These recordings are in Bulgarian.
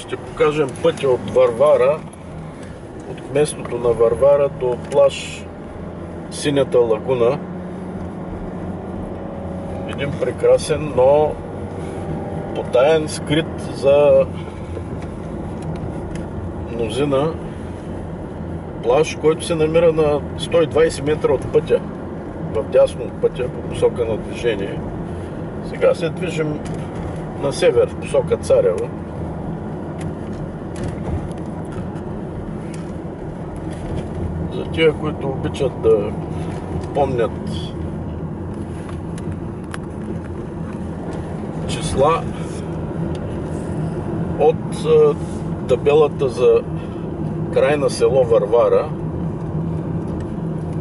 Ще покажем пътя от Варвара, от местото на Варвара до плаж Синята лагуна. Един прекрасен, но потаен, скрит за мнозина плаж, който се намира на 120 метра от пътя, вдясно от пътя по посока на движение. Сега се движим на север в посока Царево. За тия, които обичат да помнят числа, от табелата за край на село Варвара,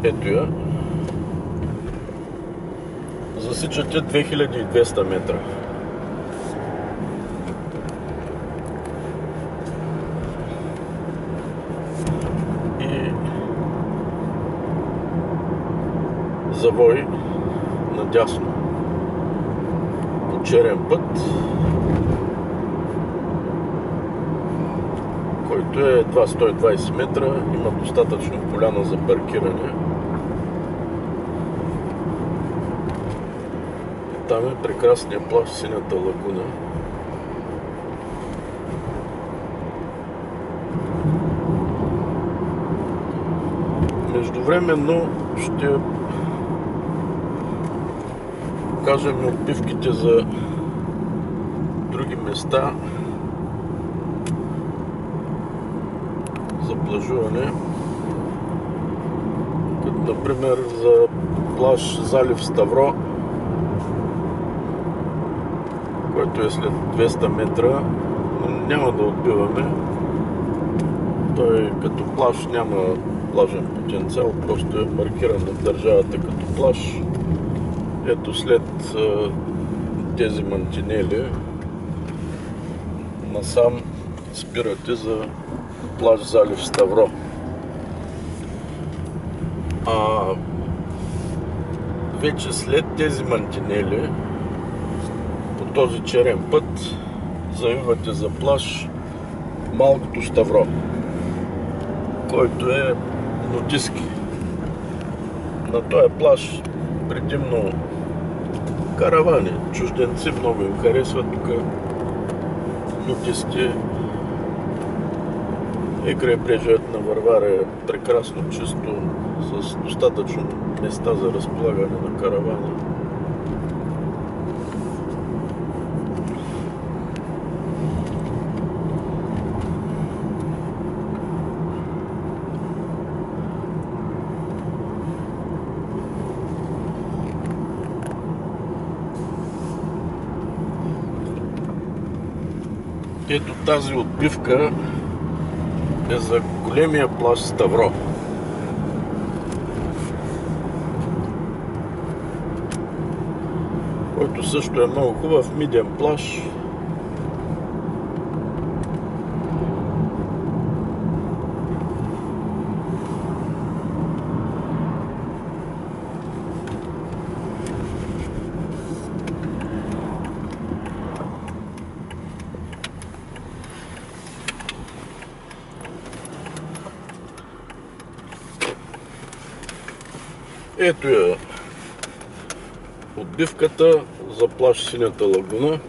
ето я, засичате 2200 метра. И завой надясно по черен път, който е едва 120 метра, има достатъчно поляна за паркиране. Там е прекрасният плаж Синята лагуна. Междувременно ще покажем отбивките за други места за плажуване, като например за плаж Залив Ставро, който е след 200 метра, но няма да отбиваме. Той като плаж няма плажен потенциал, просто е маркиран от държавата като плаж. Ето след тези мантинели насам спирате за плаж Залив Ставро. Вече след тези мантинели по този черен път завивате за плаж Малкото Ставро, който е нудистки. На този плаж предимно каравани, чужденци много им харесват тук нудисти. И крайбрежието на Варвара е прекрасно чисто, с достатъчно места за разполагане на каравани. Ето тази отбивка е за големия плаж Ставро. Който също е много хубав миден плаж. Ето е отбивката за плаж Синята лагуна.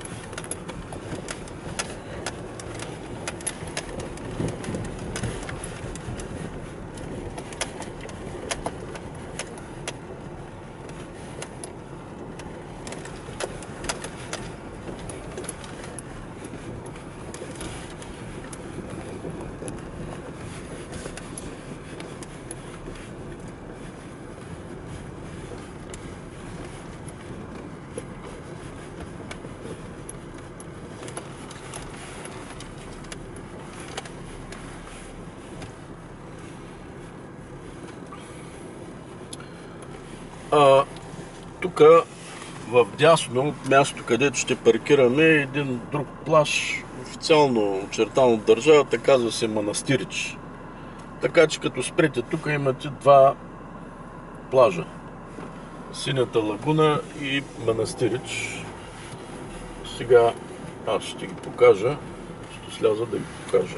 Тук вдясно от място, където ще паркираме, е един друг плаж, официално очертан от държавата, казва се Манастирич. Така че като спрете тук имате два плажа. Синята лагуна и Манастирич. Сега аз ще ги покажа. Ще сляза да ги покажа.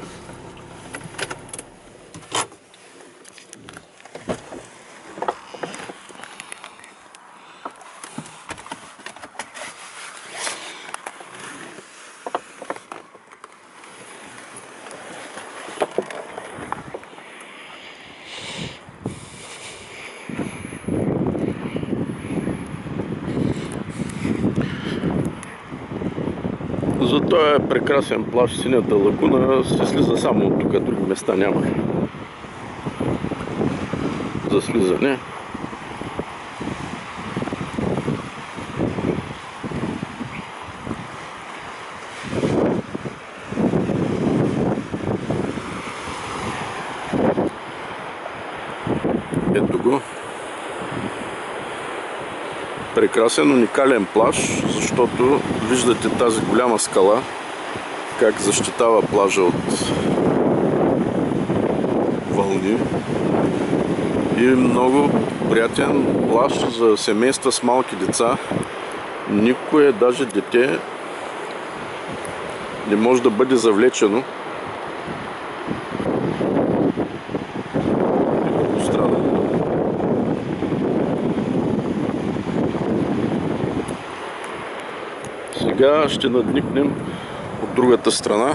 За този прекрасен плаж, Синята лагуна, се слиза само от тук, други места няма за слизане. Ето го. Прекрасен, уникален плаж, защото виждате тази голяма скала, как защитава плажа от вълни. И много приятен плаж за семейства с малки деца. Никое, даже дете, не може да бъде завлечено и да пострада. Сега ще надникнем от другата страна.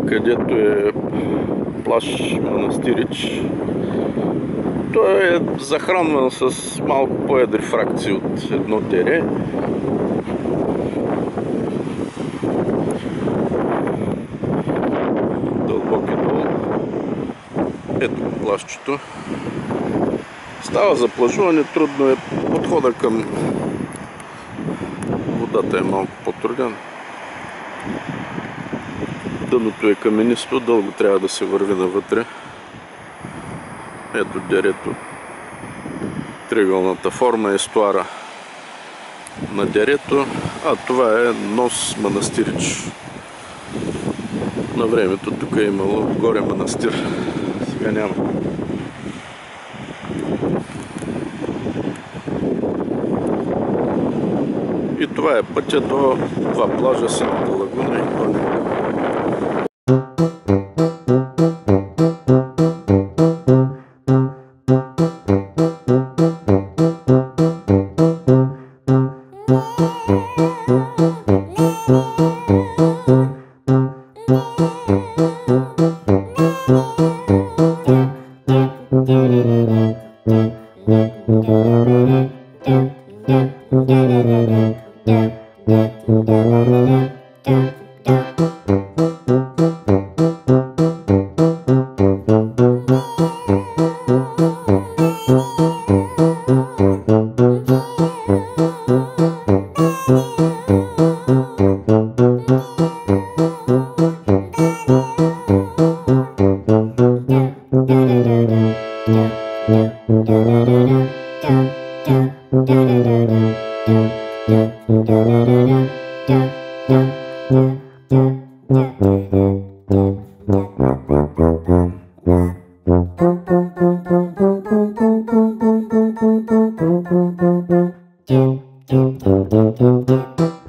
Където е плаж Манастирич. Той е захранван с малко по-едри фракции от едно дере. Дълбок е долу. Ето плажчето. Става за плажуване, трудно е. Подхода към водата е малко по-труден. Дъното е каменисто, дълго трябва да се върви навътре. Ето дерето. Триъгълната форма е естуара на дерето, а това е нос Манастирич. На времето тук е имало горе манастир, сега няма. И това е пътя до два плажа, Синята лагуна и Горния бряг. do do do do do